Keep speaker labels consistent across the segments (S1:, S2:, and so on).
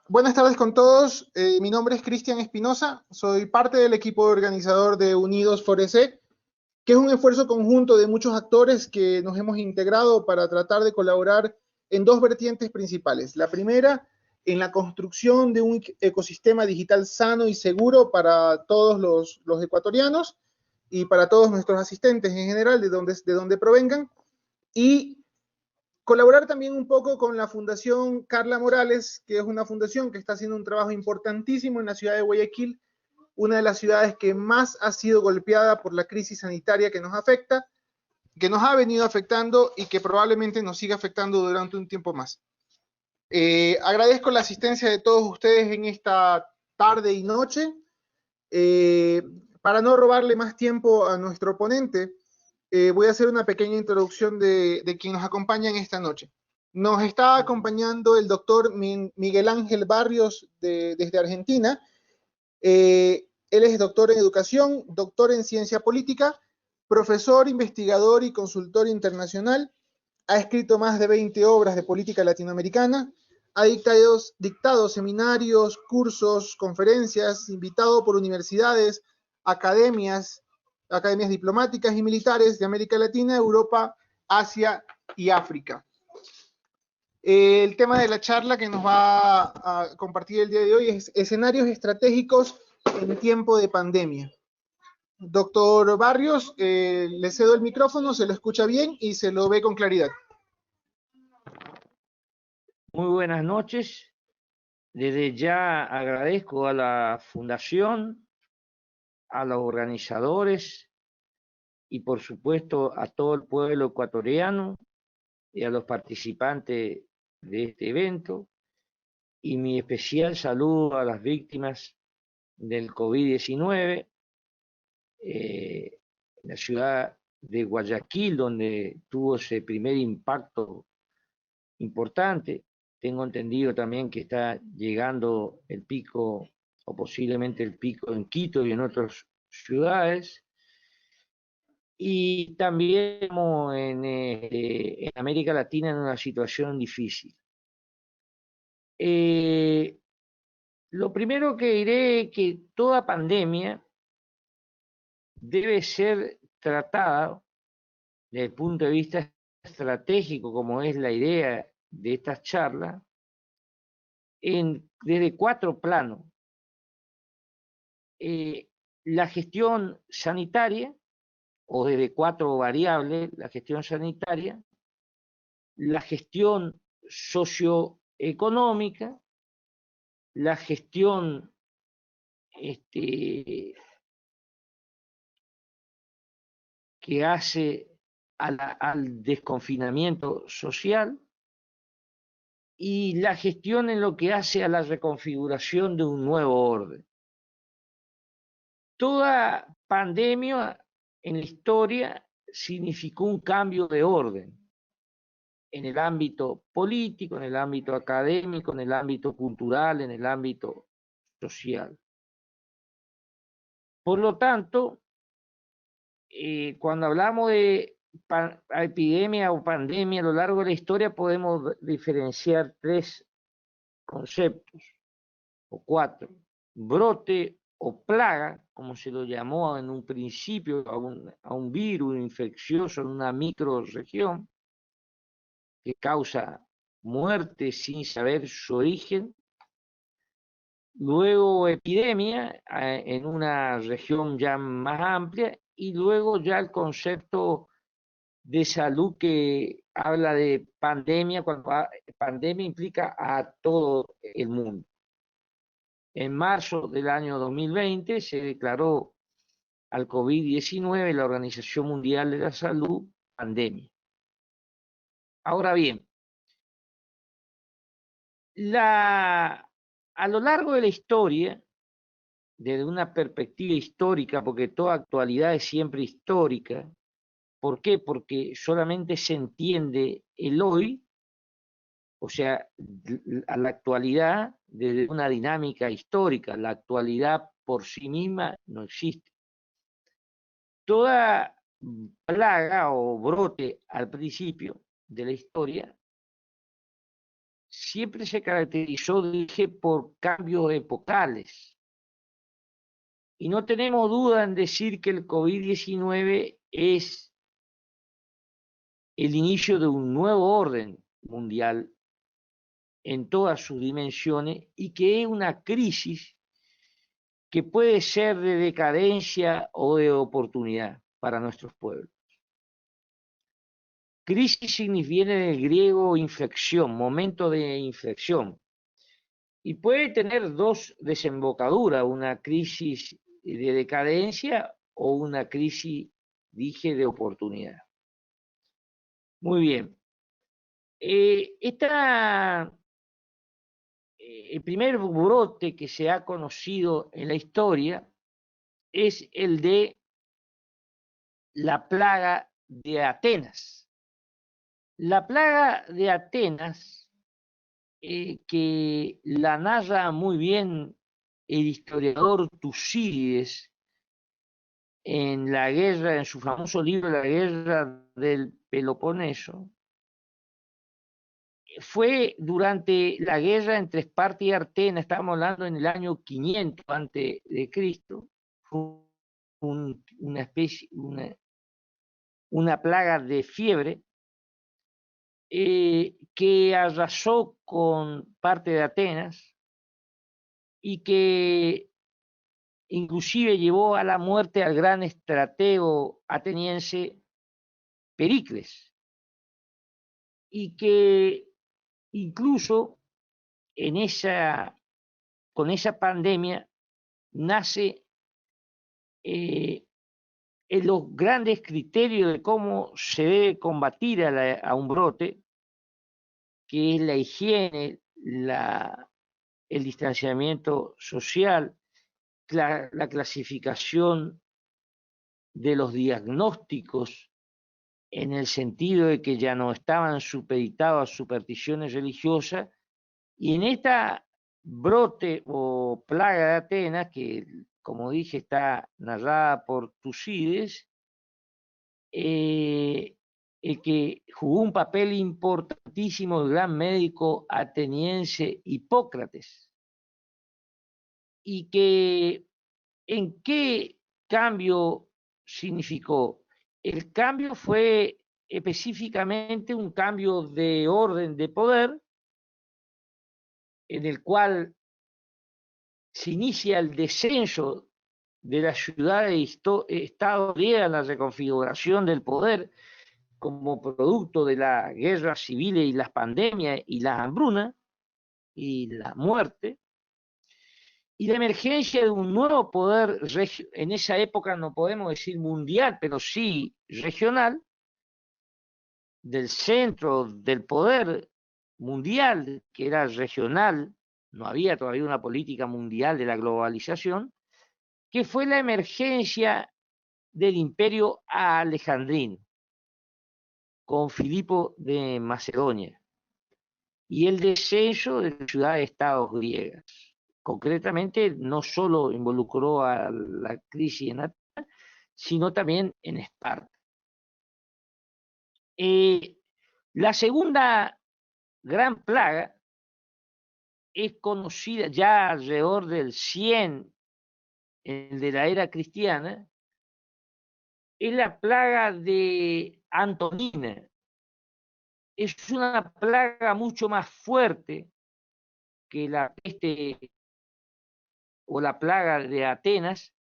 S1: Buenas tardes con todos. Mi nombre es Cristian Espinosa. Soy parte del equipo organizador de Unidos for ESE, que es un esfuerzo conjunto de muchos actores que nos hemos integrado para tratar de colaborar en dos vertientes principales. La primera, en la construcción de un ecosistema digital sano y seguro para todos los ecuatorianos y para todos nuestros asistentes en general, de donde provengan. Y colaborar también un poco con la Fundación Carla Morales, que es una fundación que está haciendo un trabajo importantísimo en la ciudad de Guayaquil, una de las ciudades que más ha sido golpeada por la crisis sanitaria que nos afecta, que nos ha venido afectando y que probablemente nos siga afectando durante un tiempo más. Agradezco la asistencia de todos ustedes en esta tarde y noche. Eh, para no robarle más tiempo a nuestro ponente, voy a hacer una pequeña introducción de quien nos acompaña en esta noche. Nos está acompañando el doctor Miguel Ángel Barrios desde Argentina. Él es doctor en educación, doctor en ciencia política, profesor, investigador y consultor internacional. Ha escrito más de 20 obras de política latinoamericana. Ha dictado seminarios, cursos, conferencias, invitado por universidades, academias, academias diplomáticas y militares de América Latina, Europa, Asia y África. El tema de la charla que nos va a compartir el día de hoy es escenarios estratégicos en tiempo de pandemia. Doctor Barrios, le cedo el micrófono, se lo escucha bien y se lo ve con claridad.
S2: Muy buenas noches. Desde ya agradezco a la Fundación, a los organizadores y por supuesto a todo el pueblo ecuatoriano y a los participantes de este evento, y mi especial saludo a las víctimas del COVID-19 en la ciudad de Guayaquil, donde tuvo ese primer impacto importante. Tengo entendido también que está llegando el pico o posiblemente el pico en Quito y en otras ciudades. Y también en América Latina en una situación difícil. Lo primero que diré es que toda pandemia debe ser tratada desde el punto de vista estratégico, como es la idea de estas charlas, desde 4 planos. La gestión sanitaria, o desde 4 variables, la gestión sanitaria, la gestión socioeconómica, la gestión que hace al desconfinamiento social, y la gestión en lo que hace a la reconfiguración de un nuevo orden. Toda pandemia en la historia significó un cambio de orden en el ámbito político, en el ámbito académico, en el ámbito cultural, en el ámbito social. Por lo tanto, cuando hablamos de epidemia o pandemia a lo largo de la historia, podemos diferenciar 3 conceptos o 4: brote o plaga, como se lo llamó en un principio a un virus infeccioso en una microrregión que causa muerte sin saber su origen. Luego epidemia en una región ya más amplia, y luego ya el concepto de salud que habla de pandemia, cuando pandemia implica a todo el mundo. En marzo del año 2020 se declaró al COVID-19 la Organización Mundial de la Salud pandemia. Ahora bien, a lo largo de la historia, desde una perspectiva histórica, porque toda actualidad es siempre histórica. ¿Por qué? Porque solamente se entiende el hoy, o sea, a la actualidad desde una dinámica histórica. La actualidad por sí misma no existe. Toda plaga o brote al principio de la historia siempre se caracterizó, dije, por cambios epocales. Y no tenemos duda en decir que el COVID-19 es el inicio de un nuevo orden mundial en todas sus dimensiones y que es una crisis que puede ser de decadencia o de oportunidad para nuestros pueblos. Crisis viene del griego inflexión, momento de inflexión, y puede tener dos desembocaduras, una crisis de decadencia o una crisis, dije, de oportunidad. Muy bien. El primer brote que se ha conocido en la historia es el de la plaga de Atenas. La plaga de Atenas, que la narra muy bien el historiador Tucídides en la guerra, en su famoso libro La guerra del Peloponeso, fue durante la guerra entre Esparta y Atenas, estamos hablando en el año 500 antes de Cristo, fue una especie, una plaga de fiebre que arrasó con parte de Atenas y que inclusive llevó a la muerte al gran estratego ateniense Pericles, y que incluso con esa pandemia nace en los grandes criterios de cómo se debe combatir a un brote, que es la higiene, el distanciamiento social, la clasificación de los diagnósticos en el sentido de que ya no estaban supeditados a supersticiones religiosas, y en esta brote o plaga de Atenas, que como dije está narrada por Tucídides, el que jugó un papel importantísimo el gran médico ateniense Hipócrates, y que ¿en qué cambio significó? El cambio fue específicamente un cambio de orden de poder, en el cual se inicia el descenso de la ciudad de Estado griega, la reconfiguración del poder como producto de la guerra civil y las pandemias y la hambruna y la muerte, y la emergencia de un nuevo poder, en esa época no podemos decir mundial, pero sí regional, del centro del poder mundial, que era regional, no había todavía una política mundial de la globalización, que fue la emergencia del imperio alejandrino, con Filipo de Macedonia, y el descenso de las ciudades-estados griegas. Concretamente, no solo involucró a la crisis en Atenas, sino también en Esparta. La segunda gran plaga es conocida ya alrededor del 100 de la era cristiana, es la plaga de Antonina. Es una plaga mucho más fuerte que la peste o la plaga de Atenas.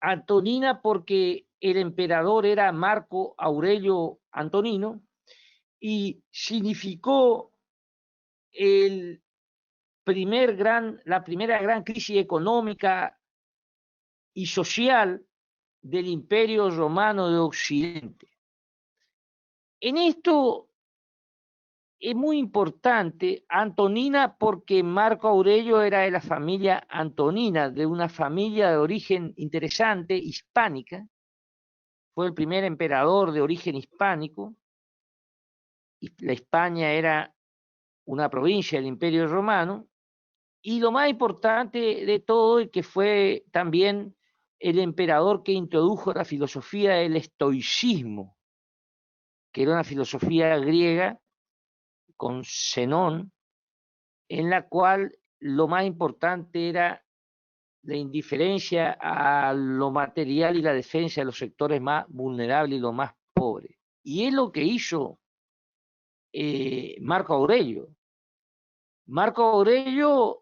S2: Antonina porque el emperador era Marco Aurelio Antonino y significó la primera gran crisis económica y social del Imperio Romano de Occidente. En esto es muy importante Antonina porque Marco Aurelio era de la familia Antonina, de una familia de origen interesante, hispánica. Fue el primer emperador de origen hispánico. Y la Hispania era una provincia del Imperio Romano. Y lo más importante de todo es que fue también el emperador que introdujo la filosofía del estoicismo, que era una filosofía griega con Zenón, en la cual lo más importante era la indiferencia a lo material y la defensa de los sectores más vulnerables y los más pobres. Y es lo que hizo Marco Aurelio. Marco Aurelio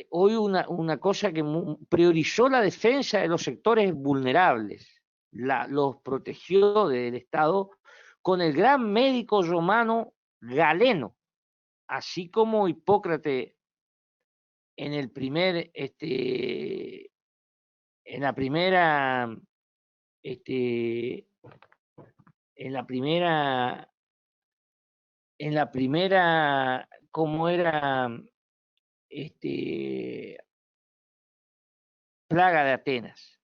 S2: hoy una cosa que priorizó la defensa de los sectores vulnerables, los protegió del Estado con el gran médico romano Galeno, así como Hipócrates en el primer, en la primera, en la primera, en la primera, como era, plaga de Atenas.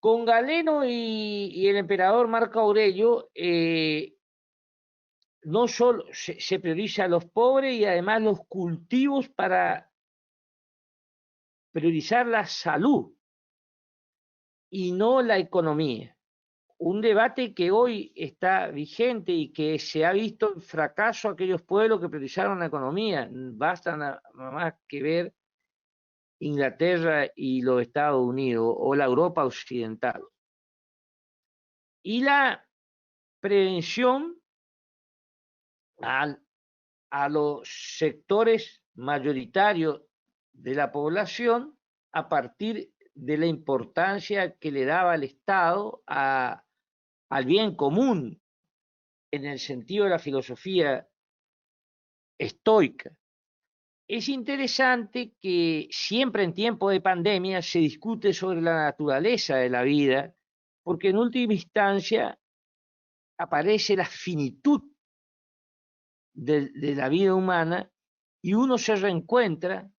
S2: Con Galeno y el emperador Marco Aurelio, no solo se prioriza a los pobres y además los cultivos para priorizar la salud y no la economía. Un debate que hoy está vigente y que se ha visto el fracaso de aquellos pueblos que priorizaron la economía. Basta nada más que ver Inglaterra y los Estados Unidos o la Europa occidental. Y la prevención a los sectores mayoritarios de la población a partir de la importancia que le daba el Estado al bien común en el sentido de la filosofía estoica. Es interesante que siempre en tiempos de pandemia se discute sobre la naturaleza de la vida, porque en última instancia aparece la finitud de la vida humana y uno se reencuentra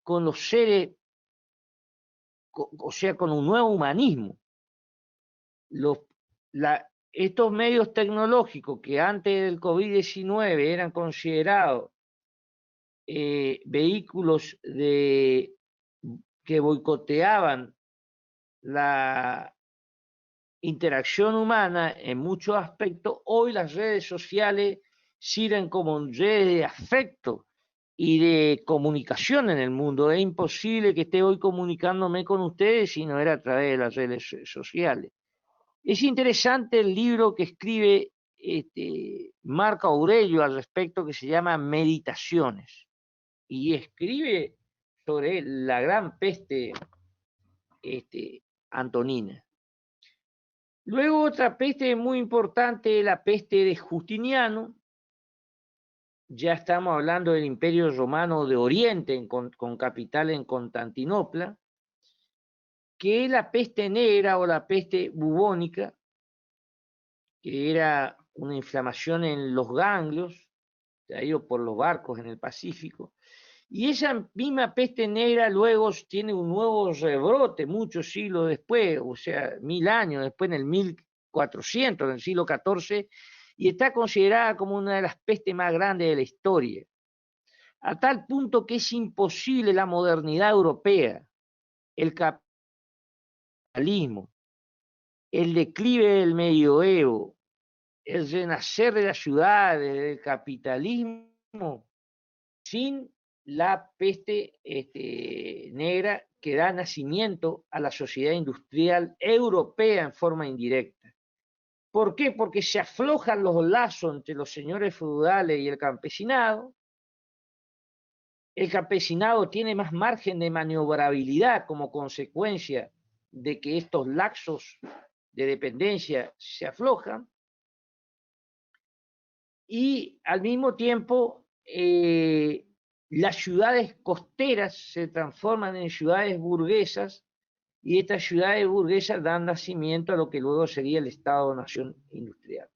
S2: con los seres, o sea, con un nuevo humanismo. Estos medios tecnológicos que antes del COVID-19 eran considerados vehículos que boicoteaban la interacción humana en muchos aspectos, hoy las redes sociales sirven como redes de afecto y de comunicación en el mundo. Es imposible que esté hoy comunicándome con ustedes si no era a través de las redes sociales. Es interesante el libro que escribe Marco Aurelio al respecto, que se llama Meditaciones, y escribe sobre la gran peste antonina. Luego otra peste muy importante, la peste de Justiniano. Ya estamos hablando del Imperio Romano de Oriente con capital en Constantinopla, que es la peste negra o la peste bubónica, que era una inflamación en los ganglios, traído por los barcos en el Pacífico. Y esa misma peste negra luego tiene un nuevo rebrote muchos siglos después, o sea, 1000 años después, en el 1400, en el siglo XIV, y está considerada como una de las pestes más grandes de la historia, a tal punto que es imposible la modernidad europea, el capitalismo, el declive del medioevo, el renacer de las ciudades, del capitalismo, sin la peste negra que da nacimiento a la sociedad industrial europea en forma indirecta. ¿Por qué? Porque se aflojan los lazos entre los señores feudales y el campesinado. El campesinado tiene más margen de maniobrabilidad como consecuencia de que estos lazos de dependencia se aflojan. Y al mismo tiempo, las ciudades costeras se transforman en ciudades burguesas y estas ciudades burguesas dan nacimiento a lo que luego sería el Estado-Nación industrial.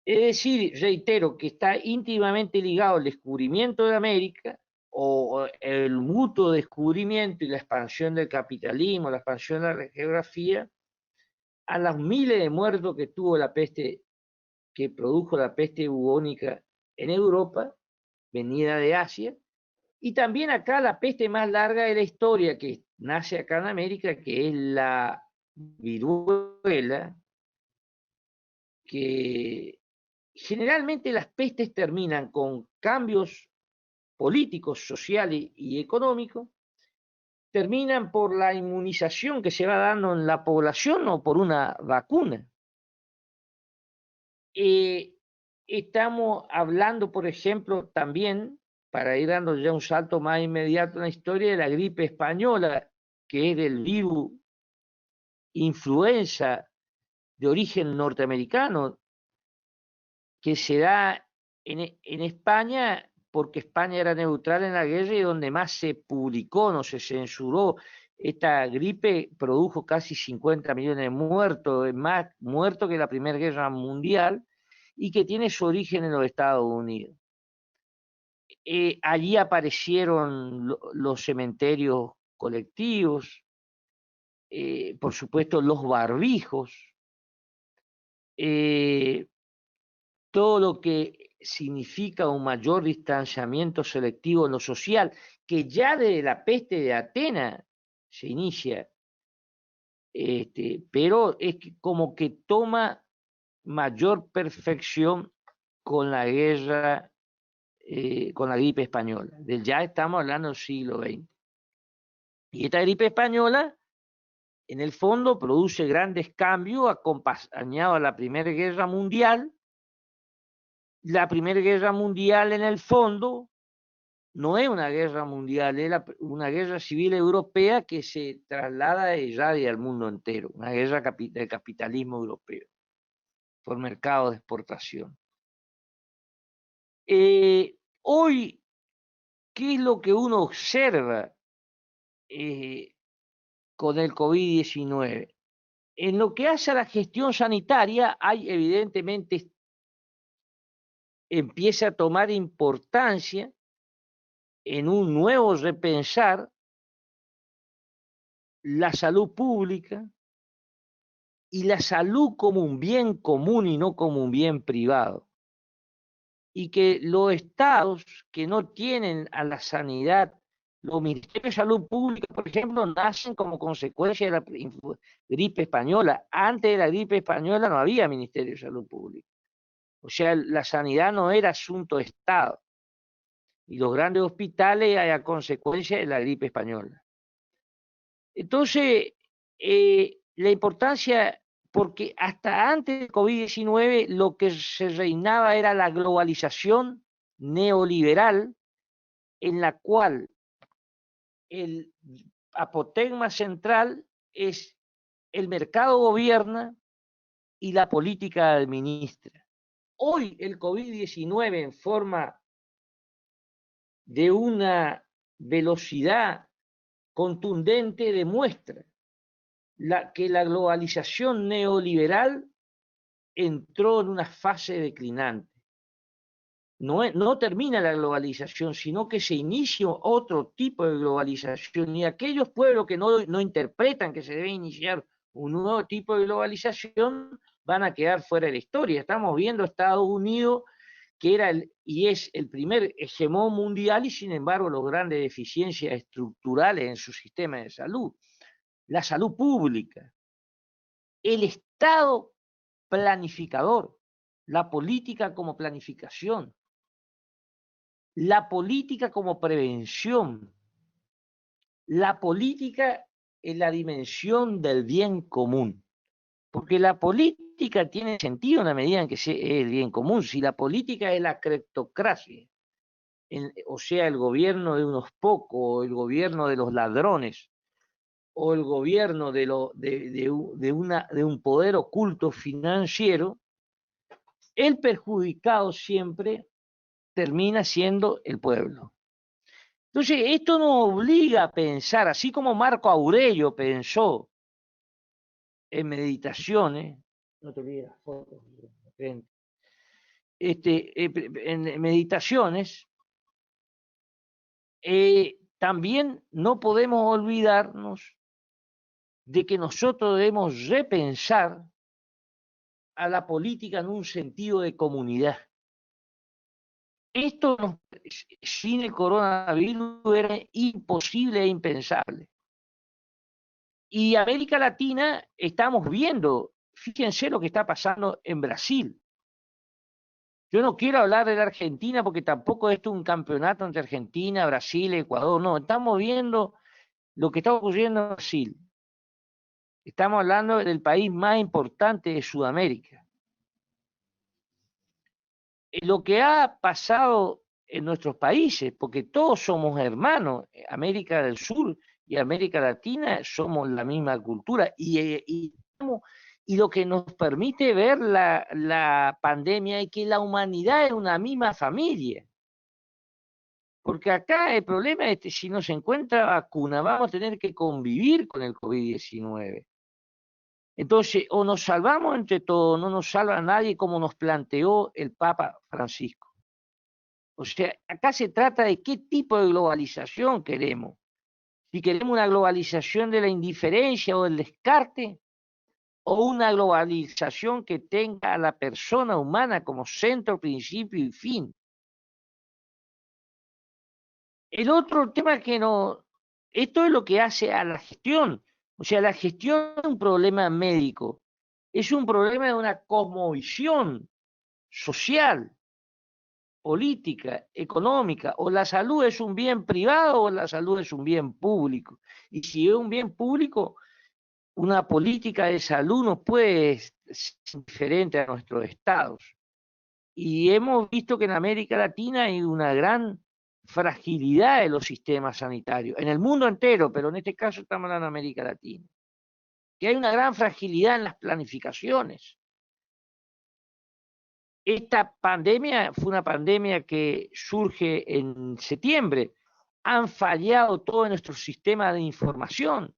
S2: Es decir, reitero que está íntimamente ligado el descubrimiento de América o el mutuo descubrimiento y la expansión del capitalismo, la expansión de la geografía, a los miles de muertos que tuvo la peste, que produjo la peste bubónica en Europa, venida de Asia, y también acá la peste más larga de la historia que nace acá en América, que es la viruela, que generalmente las pestes terminan con cambios políticos, sociales y económicos, terminan por la inmunización que se va dando en la población o por una vacuna. Estamos hablando, por ejemplo, también, para ir dando ya un salto más inmediato en la historia, de la gripe española, que es del virus influenza de origen norteamericano, que se da en España porque España era neutral en la guerra y donde más se publicó, no se censuró. Esta gripe produjo casi 50 millones de muertos, más muertos que la Primera Guerra Mundial, y que tiene su origen en los Estados Unidos. Allí aparecieron los cementerios colectivos, por supuesto los barbijos, todo lo que significa un mayor distanciamiento selectivo en lo social, que ya desde la peste de Atenas se inicia, pero es como que toma mayor perfección con la guerra, con la gripe española. Ya estamos hablando del siglo XX. Y esta gripe española, en el fondo, produce grandes cambios acompañado a la Primera Guerra Mundial. La Primera Guerra Mundial, en el fondo, no es una guerra mundial, es una guerra civil europea que se traslada y irradia al mundo entero, una guerra del capitalismo europeo por mercado de exportación. Hoy, ¿qué es lo que uno observa con el COVID-19? En lo que hace a la gestión sanitaria, hay evidentemente, empieza a tomar importancia en un nuevo repensar la salud pública y la salud como un bien común y no como un bien privado. Y que los estados que no tienen a la sanidad, los ministerios de salud pública, por ejemplo, nacen como consecuencia de la gripe española. Antes de la gripe española no había ministerio de salud pública. O sea, la sanidad no era asunto de Estado. Y los grandes hospitales a consecuencia de la gripe española. Entonces, la importancia, porque hasta antes del COVID-19 lo que se reinaba era la globalización neoliberal, en la cual el apotegma central es el mercado gobierna y la política administra. Hoy el COVID-19, en forma de una velocidad contundente, demuestra que la globalización neoliberal entró en una fase declinante. No termina la globalización, sino que se inicia otro tipo de globalización, y aquellos pueblos que no interpretan que se debe iniciar un nuevo tipo de globalización van a quedar fuera de la historia. Estamos viendo a Estados Unidos, que era y es el primer hegemón mundial, y sin embargo los grandes deficiencias estructurales en su sistema de salud. La salud pública, el Estado planificador, la política como planificación, la política como prevención, la política en la dimensión del bien común, porque la política tiene sentido en la medida en que es el bien común. Si la política es la cleptocracia, o sea, el gobierno de unos pocos, o el gobierno de los ladrones, o el gobierno de un poder oculto financiero, el perjudicado siempre termina siendo el pueblo. Entonces, esto nos obliga a pensar, así como Marco Aurelio pensó en meditaciones, no te olvides las fotos, en meditaciones, también no podemos olvidarnos de que nosotros debemos repensar a la política en un sentido de comunidad. Esto sin el coronavirus era imposible e impensable. Y América Latina estamos viendo, fíjense lo que está pasando en Brasil. Yo no quiero hablar de la Argentina porque tampoco esto es un campeonato entre Argentina, Brasil, Ecuador, no, estamos viendo lo que está ocurriendo en Brasil. Estamos hablando del país más importante de Sudamérica. Lo que ha pasado en nuestros países, porque todos somos hermanos, América del Sur y América Latina somos la misma cultura y lo que nos permite ver la pandemia es que la humanidad es una misma familia. Porque acá el problema es que si no se encuentra vacuna, vamos a tener que convivir con el COVID-19. Entonces, o nos salvamos entre todos, no nos salva nadie como nos planteó el Papa Francisco. O sea, acá se trata de qué tipo de globalización queremos. Si queremos una globalización de la indiferencia o del descarte, o una globalización que tenga a la persona humana como centro, principio y fin. El otro tema que no, esto es lo que hace a la gestión. O sea, la gestión de un problema médico es un problema de una cosmovisión social, política, económica, o la salud es un bien privado o la salud es un bien público. Y si es un bien público, una política de salud no puede ser diferente a nuestros estados. Y hemos visto que en América Latina hay una gran fragilidad de los sistemas sanitarios, en el mundo entero, pero en este caso estamos hablando de América Latina, que hay una gran fragilidad en las planificaciones. Esta pandemia fue una pandemia que surge en septiembre. Han fallado todos nuestros sistemas de información.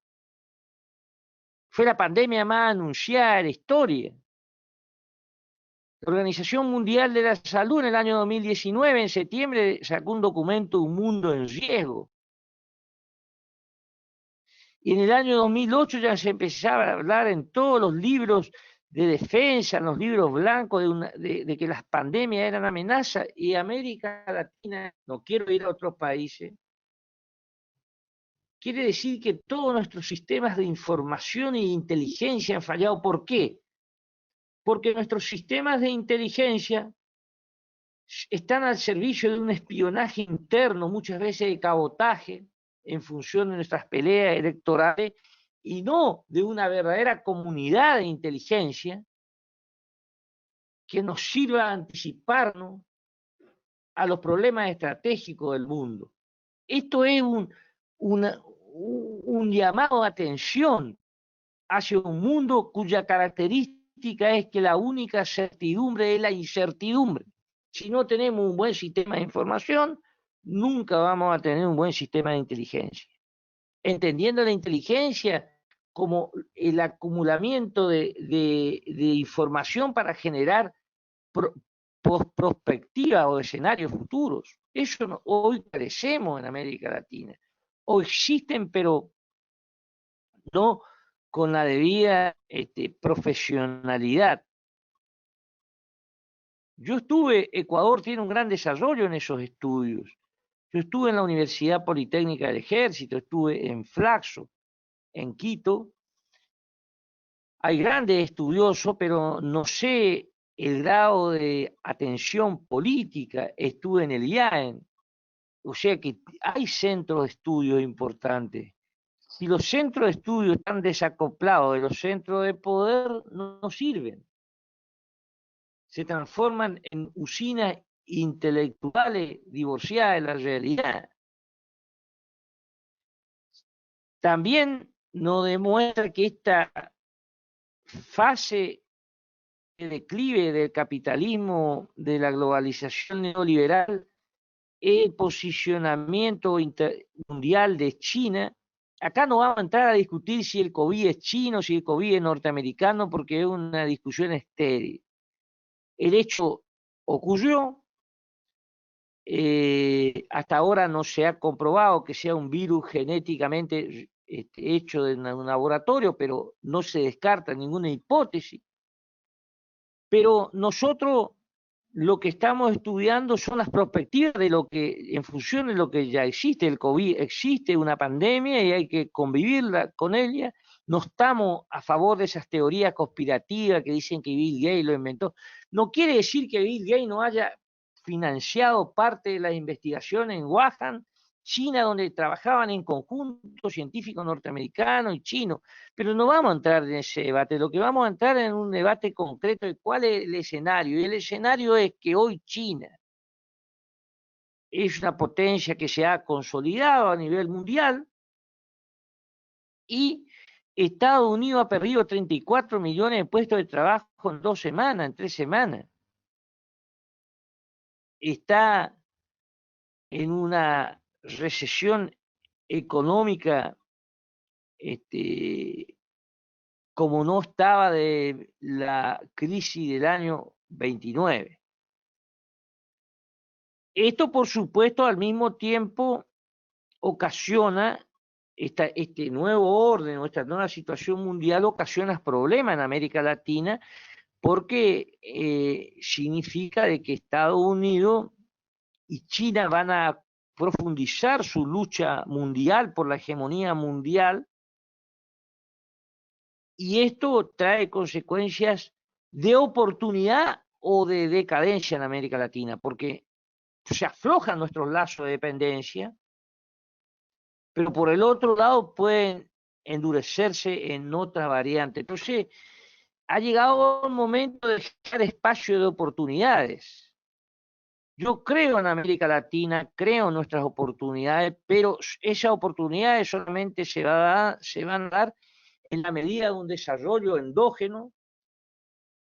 S2: Fue la pandemia más anunciada de la historia. La Organización Mundial de la Salud en el año 2019, en septiembre, sacó un documento, Un Mundo en Riesgo. Y en el año 2008 ya se empezaba a hablar en todos los libros de defensa, en los libros blancos, de que las pandemias eran amenazas. Y América Latina, no quiero ir a otros países, quiere decir que todos nuestros sistemas de información y de inteligencia han fallado. ¿Por qué? Porque nuestros sistemas de inteligencia están al servicio de un espionaje interno, muchas veces de cabotaje, en función de nuestras peleas electorales, y no de una verdadera comunidad de inteligencia que nos sirva a anticiparnos a los problemas estratégicos del mundo. Esto es un llamado a atención hacia un mundo cuya característica es que la única certidumbre es la incertidumbre. Si no tenemos un buen sistema de información, nunca vamos a tener un buen sistema de inteligencia. Entendiendo la inteligencia como el acumulamiento de información para generar prospectivas o escenarios futuros. Eso hoy carecemos en América Latina. O existen, pero no con la debida profesionalidad. Ecuador tiene un gran desarrollo en esos estudios. Yo estuve en la Universidad Politécnica del Ejército, estuve en Flaxo, en Quito. Hay grandes estudiosos, pero no sé el grado de atención política. Estuve en el IAEN, o sea que hay centros de estudio importantes. Si los centros de estudio están desacoplados de los centros de poder, no sirven. Se transforman en usinas intelectuales divorciadas de la realidad. También nos demuestra que esta fase de declive del capitalismo, de la globalización neoliberal, el posicionamiento mundial de China. Acá no vamos a entrar a discutir si el COVID es chino, si el COVID es norteamericano, porque es una discusión estéril. El hecho ocurrió, hasta ahora no se ha comprobado que sea un virus genéticamente hecho en un laboratorio, pero no se descarta ninguna hipótesis. Pero nosotros lo que estamos estudiando son las perspectivas de lo que, en función de lo que ya existe, el COVID existe, una pandemia y hay que convivirla con ella, no estamos a favor de esas teorías conspirativas que dicen que Bill Gates lo inventó. No quiere decir que Bill Gates no haya financiado parte de las investigaciones en Wuhan, China, donde trabajaban en conjunto científicos norteamericanos y chinos, pero no vamos a entrar en ese debate. Lo que vamos a entrar en un debate concreto de cuál es el escenario. Y el escenario es que hoy China es una potencia que se ha consolidado a nivel mundial y Estados Unidos ha perdido 34 millones de puestos de trabajo en 2 semanas, en 3 semanas. Está en una recesión económica como no estaba de la crisis del año 29. Esto, por supuesto, al mismo tiempo ocasiona este nuevo orden o esta nueva situación mundial ocasiona problemas en América Latina porque significa de que Estados Unidos y China van a profundizar su lucha mundial por la hegemonía mundial y esto trae consecuencias de oportunidad o de decadencia en América Latina, porque se aflojan nuestros lazos de dependencia, pero por el otro lado pueden endurecerse en otra variante. Entonces, ha llegado el momento de dejar espacio de oportunidades. Yo creo en América Latina, creo en nuestras oportunidades, pero esas oportunidades solamente se van a dar en la medida de un desarrollo endógeno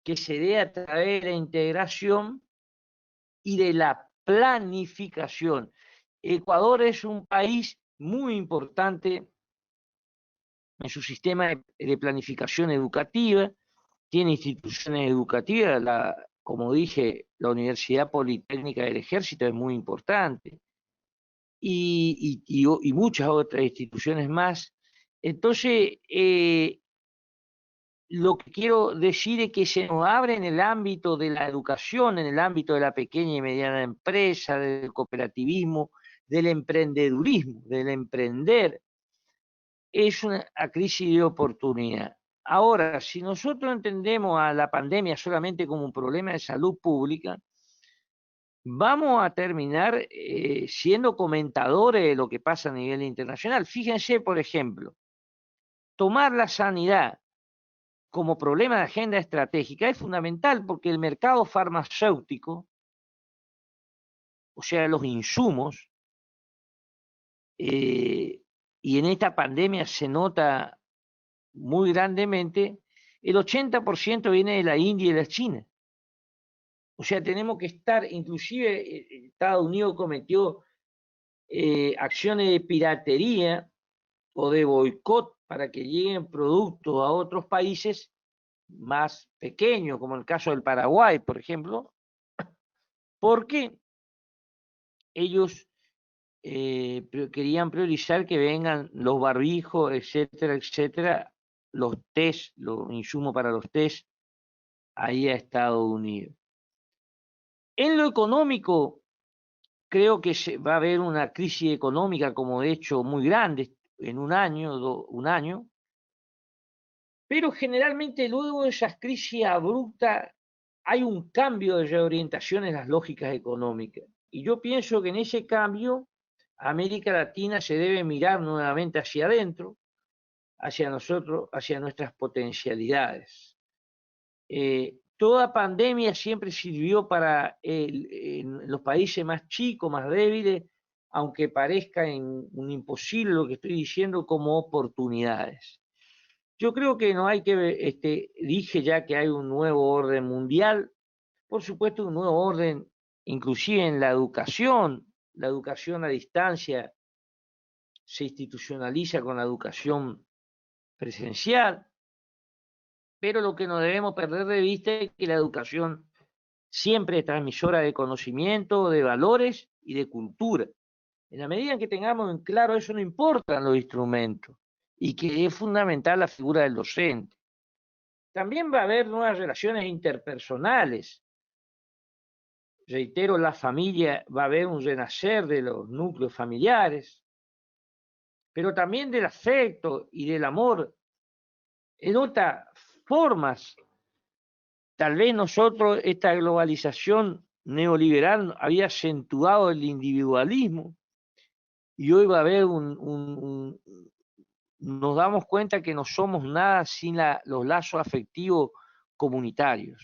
S2: que se dé a través de la integración y de la planificación. Ecuador es un país muy importante en su sistema de planificación educativa, tiene instituciones educativas, como dije, la Universidad Politécnica del Ejército es muy importante, y muchas otras instituciones más. Entonces, lo que quiero decir es que se nos abre en el ámbito de la educación, en el ámbito de la pequeña y mediana empresa, del cooperativismo, del emprendedurismo, del emprender. Es una crisis de oportunidad. Ahora, si nosotros entendemos a la pandemia solamente como un problema de salud pública, vamos a terminar siendo comentadores de lo que pasa a nivel internacional. Fíjense, por ejemplo, tomar la sanidad como problema de agenda estratégica es fundamental porque el mercado farmacéutico, o sea, los insumos, y en esta pandemia se nota muy grandemente, el 80% viene de la India y de la China. O sea, tenemos que estar, inclusive Estados Unidos cometió acciones de piratería o de boicot para que lleguen productos a otros países más pequeños, como el caso del Paraguay, por ejemplo, porque ellos querían priorizar que vengan los barbijos, etcétera, etcétera, los test, los insumos para los test, ahí a Estados Unidos. En lo económico, creo que va a haber una crisis económica, como de hecho muy grande, en un año, pero generalmente luego de esas crisis abruptas hay un cambio de reorientación en las lógicas económicas. Y yo pienso que en ese cambio América Latina se debe mirar nuevamente hacia adentro, hacia nosotros, hacia nuestras potencialidades. Toda pandemia siempre sirvió para en los países más chicos, más débiles, aunque parezca un imposible lo que estoy diciendo, como oportunidades. Yo creo que no hay que, dije ya que hay un nuevo orden mundial, por supuesto un nuevo orden inclusive en la educación a distancia se institucionaliza con la educación presencial, pero lo que no debemos perder de vista es que la educación siempre es transmisora de conocimiento, de valores y de cultura. En la medida en que tengamos en claro eso, no importan los instrumentos y que es fundamental la figura del docente. También va a haber nuevas relaciones interpersonales. Reitero, la familia, va a haber un renacer de los núcleos familiares, pero también del afecto y del amor en otras formas. Tal vez nosotros, esta globalización neoliberal había acentuado el individualismo y hoy va a haber nos damos cuenta que no somos nada sin los lazos afectivos comunitarios.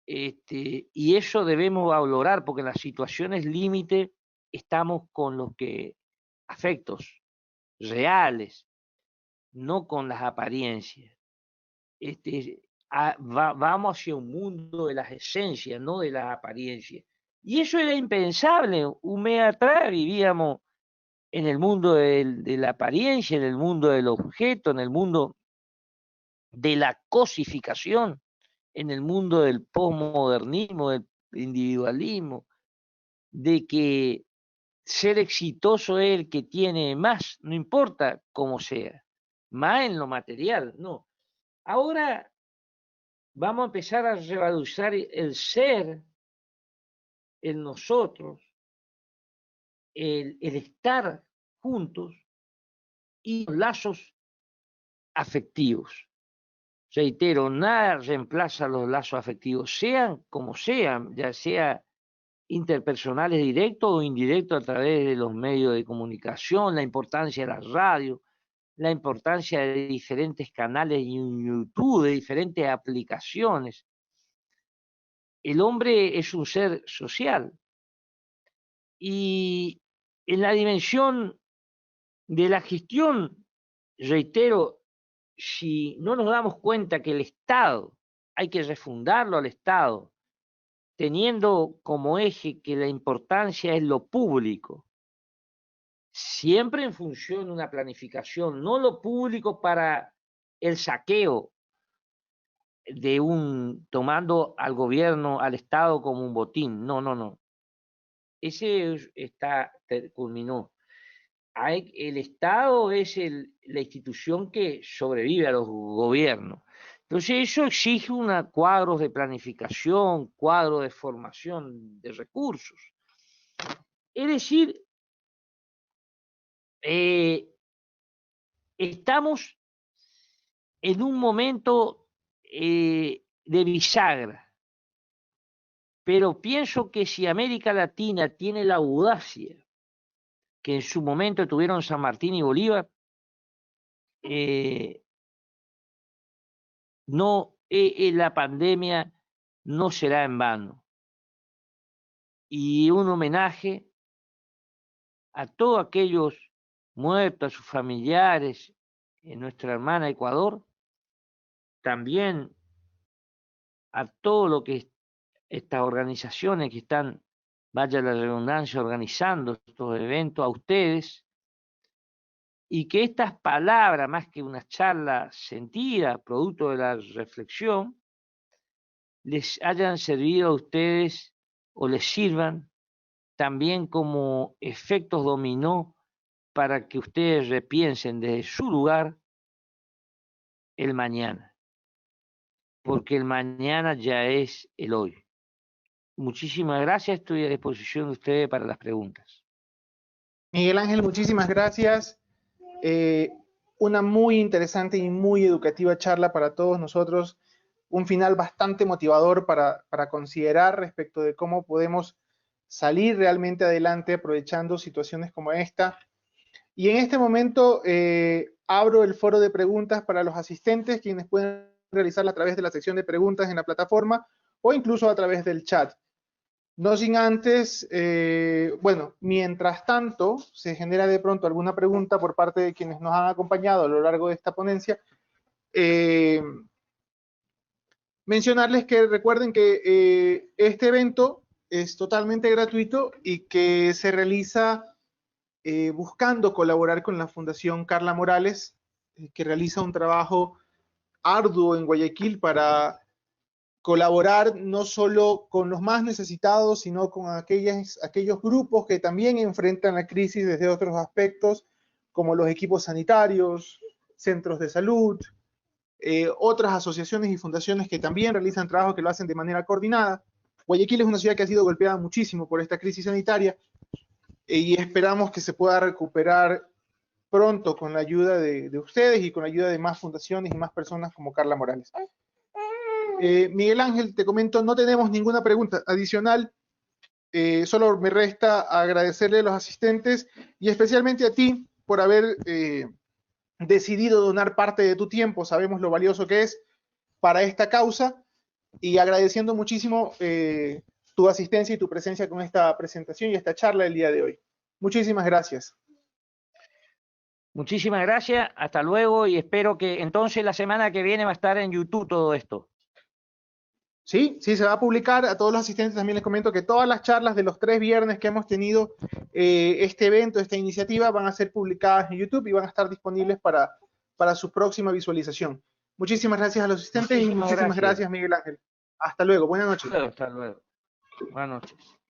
S2: Y eso debemos valorar porque en las situaciones límite estamos con los afectos reales, no con las apariencias. Vamos hacia un mundo de las esencias, no de las apariencias. Y eso era impensable. Un mes atrás vivíamos en el mundo de la apariencia, en el mundo del objeto, en el mundo de la cosificación, en el mundo del posmodernismo, del individualismo, de que ser exitoso es el que tiene más, no importa cómo sea, más en lo material, no. Ahora vamos a empezar a revalorizar el ser, el nosotros, el estar juntos y los lazos afectivos. Reitero, nada reemplaza los lazos afectivos, sean como sean, ya sea interpersonales directos o indirectos a través de los medios de comunicación, la importancia de la radio, la importancia de diferentes canales en YouTube, de diferentes aplicaciones. El hombre es un ser social y en la dimensión de la gestión, reitero, si no nos damos cuenta que el Estado, hay que refundarlo al Estado, teniendo como eje que la importancia es lo público, siempre en función de una planificación, no lo público para el saqueo tomando al gobierno, al Estado como un botín, no. Ese culminó. El Estado es la institución que sobrevive a los gobiernos. Entonces eso exige cuadros de planificación, cuadros de formación de recursos. Es decir, estamos en un momento de bisagra, pero pienso que si América Latina tiene la audacia que en su momento tuvieron San Martín y Bolívar, la pandemia no será en vano. Y un homenaje a todos aquellos muertos, a sus familiares, en nuestra hermana Ecuador, también a todo lo que estas organizaciones que están, vaya la redundancia, organizando estos eventos, a ustedes, y que estas palabras, más que una charla sentida, producto de la reflexión, les hayan servido a ustedes o les sirvan también como efectos dominó para que ustedes repiensen desde su lugar el mañana, porque el mañana ya es el hoy. Muchísimas gracias, estoy a disposición de ustedes para las preguntas.
S1: Miguel Ángel, muchísimas gracias. Una muy interesante y muy educativa charla para todos nosotros. Un final bastante motivador para considerar respecto de cómo podemos salir realmente adelante aprovechando situaciones como esta. Y en este momento abro el foro de preguntas para los asistentes, quienes pueden realizarla a través de la sección de preguntas en la plataforma o incluso a través del chat. No sin antes, bueno, mientras tanto se genera de pronto alguna pregunta por parte de quienes nos han acompañado a lo largo de esta ponencia, mencionarles que recuerden que este evento es totalmente gratuito y que se realiza buscando colaborar con la Fundación Carla Morales, que realiza un trabajo arduo en Guayaquil para colaborar no solo con los más necesitados, sino con aquellos grupos que también enfrentan la crisis desde otros aspectos, como los equipos sanitarios, centros de salud, otras asociaciones y fundaciones que también realizan trabajo que lo hacen de manera coordinada. Guayaquil es una ciudad que ha sido golpeada muchísimo por esta crisis sanitaria y esperamos que se pueda recuperar pronto con la ayuda de ustedes y con la ayuda de más fundaciones y más personas como Carla Morales. Miguel Ángel, te comento, no tenemos ninguna pregunta adicional. Solo me resta agradecerle a los asistentes y especialmente a ti por haber decidido donar parte de tu tiempo. Sabemos lo valioso que es para esta causa y agradeciendo muchísimo tu asistencia y tu presencia con esta presentación y esta charla el día de hoy. Muchísimas gracias.
S2: Muchísimas gracias, hasta luego y espero que entonces la semana que viene va a estar en YouTube todo esto.
S1: Sí, sí, se va a publicar. A todos los asistentes también les comento que todas las charlas de los 3 viernes que hemos tenido este evento, esta iniciativa, van a ser publicadas en YouTube y van a estar disponibles para su próxima visualización. Muchísimas gracias a los asistentes y muchísimas gracias, Miguel Ángel. Hasta luego, buenas noches.
S2: Hasta luego. Buenas noches.